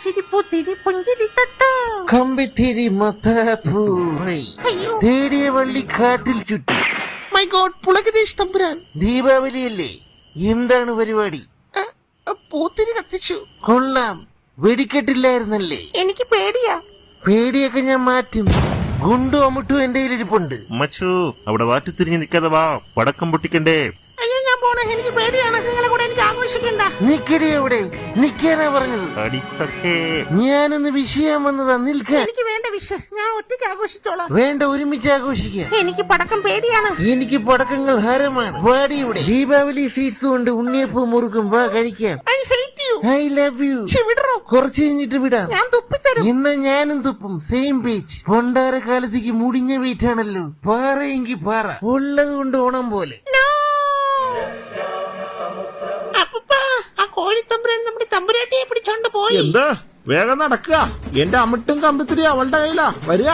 ചിരി പൂത്തിരി പുഞ്ചിരി തട്ടോ കമ്പിത്തിരി മത്താപ്പൂവൈ തേടിയ വള്ളി കാട്ടിൽ ചുറ്റി. മൈ ഗോഡ്, പുളകദേശ് തമ്പുരാൻ. ദീപാവലിയല്ലേ, എന്താണ് പരിപാടി? പൂത്തിരി കത്തിച്ചു. കൊള്ളാം, വെടിക്കെട്ടില്ലായിരുന്നല്ലേ? എനിക്ക് പേടിയാ. പേടിയൊക്കെ ഞാൻ മാറ്റും. ഗുണ്ടു അമ്മുട്ടും എന്റെ കയ്യിലിരിപ്പുണ്ട്. മച്ചു, അവിടെ വാറ്റി തിരിഞ്ഞ് നിൽക്കാതെ വാ, പടക്കം പൊട്ടിക്കണ്ടേ? അയ്യോ, ഞാൻ പോണേ, എനിക്ക് പേടിയാണ്. നിങ്ങളെ കൂടെ എനിക്ക് ആഘോഷിക്കണ്ട. നിക്കടി അവിടെ, നിക്കാനാ പറഞ്ഞത്. അടിസക്കേ, ഞാനൊന്ന് വിഷയം വന്നതാ, നിൽക്കാൻ. എനിക്ക് വേണ്ട വിഷയം, ഞാൻ ഒറ്റയ്ക്ക് ആഘോഷിച്ചോളാം. വേണ്ട, ഒരുമിച്ച് ആഘോഷിക്കാം. എനിക്ക് പടക്കം പേടിയാണ്. എനിക്ക് പടക്കങ്ങൾ ഹരമാണ്. വാടിയുടെ ദീപാവലി സ്വീറ്റ്സ് കൊണ്ട് ഉണ്ണിയപ്പം മുറുക്കും, വാ കഴിക്കാം. I hate you. I love you. വിടറോ, കുറച്ച് കഴിഞ്ഞിട്ട് വിടാം. ഞാൻ തുപ്പിത്തരും. ഇന്ന് ഞാനും തുപ്പും, സെയിം പേച്ച്. പൊണ്ടാര കാലത്തേക്ക് മുടിഞ്ഞ വീട്ടാണല്ലോ. പാറയെങ്കി പാറ ഉള്ളത് കൊണ്ട് ഓണം പോലെ. അപ്പൂപ്പാ, ആ കോഴിത്തമ്പുരാൻ നമ്മുടെ തമ്പുരാട്ടിയെ പിടിച്ചോണ്ട് പോയി. എന്താ വേഗം നടക്കുക, എന്റെ അമിട്ടും കമ്പിത്തിരി അവളുടെ കയ്യിലാ. വരിക.